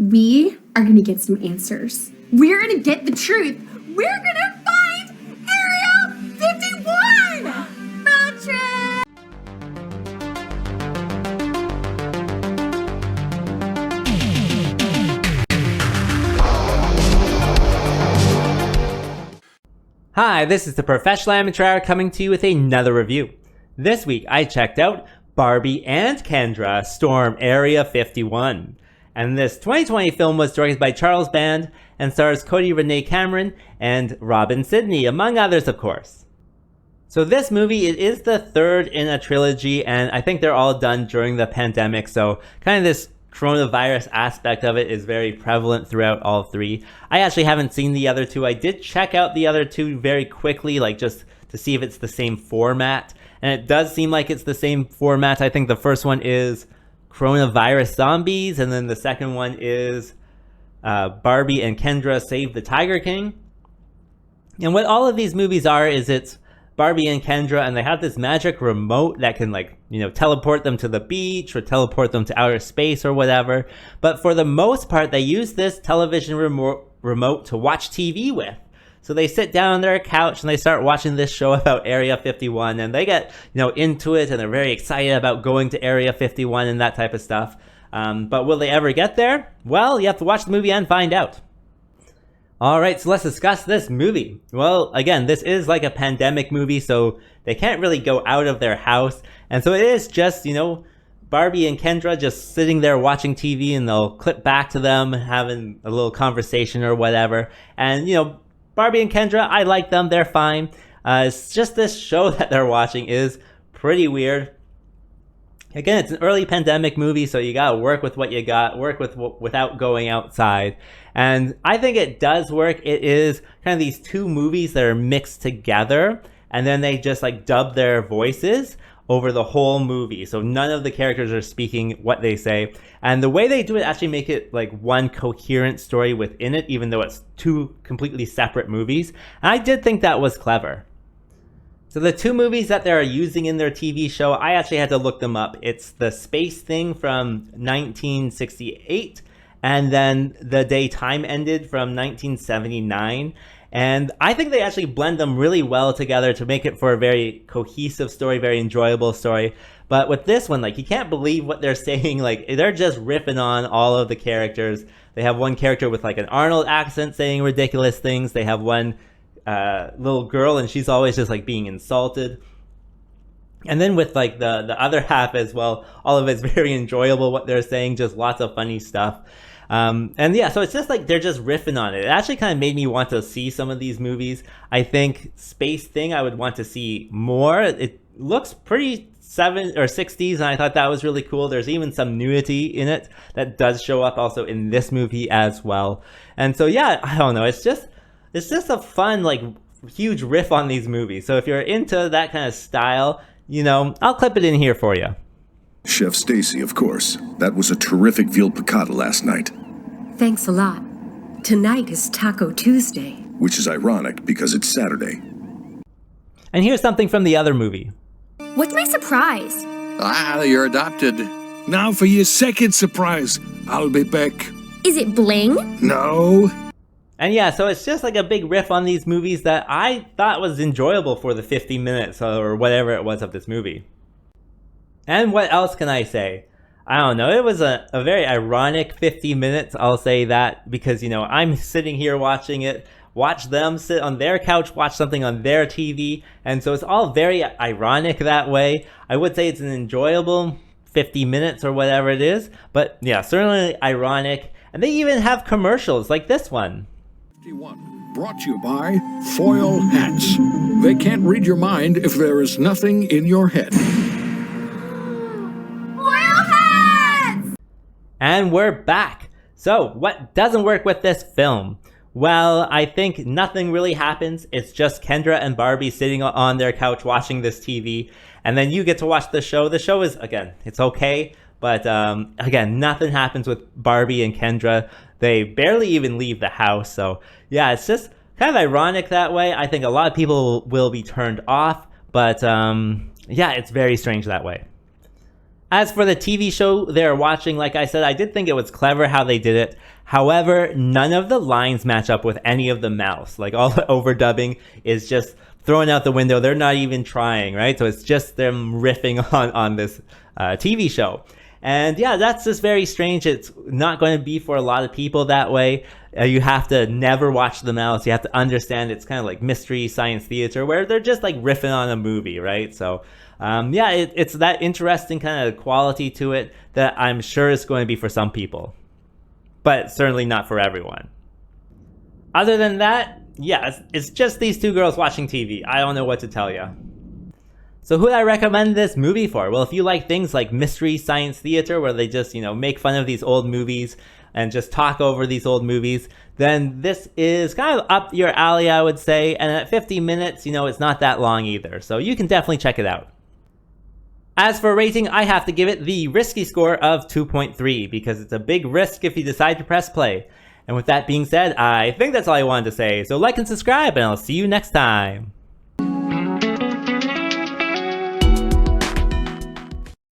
We are gonna get some answers. We're gonna get the truth. We're gonna find Area 51! Road trip! Hi, this is the Professional Amateur coming to you with another review. This week I checked out Barbie and KENDRA Storm Area 51. And this 2020 film was directed by Charles Band and stars Cody, Renee Cameron, and Robin Sydney, among others, of course. So this movie, it is the third in a trilogy, and I think they're all done during the pandemic, so kind of this coronavirus aspect of it is very prevalent throughout all three. I actually haven't seen the other two. I did check out the other two very quickly, like just to see if it's the same format, and it does seem like it's the same format. I think the first one is Coronavirus Zombies, and then the second one is Barbie and KENDRA Save the Tiger King. And what all of these movies are is it's Barbie and KENDRA, and they have this magic remote that can, like, teleport them to the beach or teleport them to outer space or whatever. But for the most part, they use this television remote to watch TV with. So they sit down on their couch and they start watching this show about Area 51, and they get, into it, and they're very excited about going to Area 51 and that type of stuff. But will they ever get there? Well, you have to watch the movie and find out. Alright, so let's discuss this movie. Well, again, this is like a pandemic movie, so they can't really go out of their house. And so it is just, Barbie and KENDRA just sitting there watching TV, and they'll clip back to them having a little conversation or whatever. And, Barbie and KENDRA, I like them, they're fine. It's just this show that they're watching is pretty weird. Again, it's an early pandemic movie, so you gotta work with what you got, work with without going outside. And I think it does work. It is kind of these two movies that are mixed together, and then they just dub their voices over the whole movie. So none of the characters are speaking what they say. And the way they do it actually make it like one coherent story within it, even though it's two completely separate movies. And I did think that was clever. So the two movies that they're using in their TV show, I actually had to look them up. It's The Space Thing from 1968, and then The Day Time Ended from 1979. And I think they actually blend them really well together to make it for a very cohesive story, very enjoyable story. But with this one, you can't believe what they're saying. They're just riffing on all of the characters. They have one character with an Arnold accent saying ridiculous things. They have one little girl, and she's always just being insulted. And then with the other half as well, all of it's very enjoyable what they're saying, just lots of funny stuff. And yeah, so it's just they're just riffing on it. It actually kind of made me want to see some of these movies. I think Space Thing I would want to see more. It looks pretty 70s or 60s, and I thought that was really cool. There's even some nudity in it that does show up also in this movie as well. And so yeah, I don't know, it's just a fun huge riff on these movies. So if you're into that kind of style, I'll clip it in here for you. Chef Stacy, of course. That was a terrific veal piccata last night. Thanks a lot. Tonight is Taco Tuesday. Which is ironic because it's Saturday. And here's something from the other movie. What's my surprise? You're adopted. Now for your second surprise. I'll be back. Is it bling? No. And yeah, so it's just a big riff on these movies that I thought was enjoyable for the 50 minutes or whatever it was of this movie. And what else can I say? I don't know, it was a very ironic 50 minutes, I'll say that, because, I'm sitting here watching it, watch them sit on their couch, watch something on their TV, and so it's all very ironic that way. I would say it's an enjoyable 50 minutes or whatever it is, but yeah, certainly ironic. And they even have commercials like this one. 51, brought to you by Foil Hats. They can't read your mind if there is nothing in your head. And we're back. So, what doesn't work with this film? Well, I think nothing really happens. It's just KENDRA and Barbie sitting on their couch watching this TV, and then you get to watch the show. The show is, again, it's okay, but again, nothing happens with Barbie and KENDRA. They barely even leave the house, so yeah, it's just kind of ironic that way. I think a lot of people will be turned off, but yeah, it's very strange that way. As for the TV show they're watching, like I said, I did think it was clever how they did it. However, none of the lines match up with any of the mouths. Like, all the overdubbing is just thrown out the window. They're not even trying, right? So it's just them riffing on this TV show. And yeah, that's just very strange. It's not going to be for a lot of people that way. You have to never watch the mouths. You have to understand it's kind of like mystery science theater where they're just like riffing on a movie, right? So yeah, it's that interesting kind of quality to it that I'm sure is going to be for some people, but certainly not for everyone. Other than that, yeah, it's just these two girls watching TV. I don't know what to tell you. So who would I recommend this movie for? Well, if you like things like mystery science theater where they just, make fun of these old movies and just talk over these old movies, then this is kind of up your alley, I would say. And at 50 minutes, it's not that long either. So you can definitely check it out. As for rating, I have to give it the risky score of 2.3 because it's a big risk if you decide to press play. And with that being said, I think that's all I wanted to say. So like and subscribe, and I'll see you next time.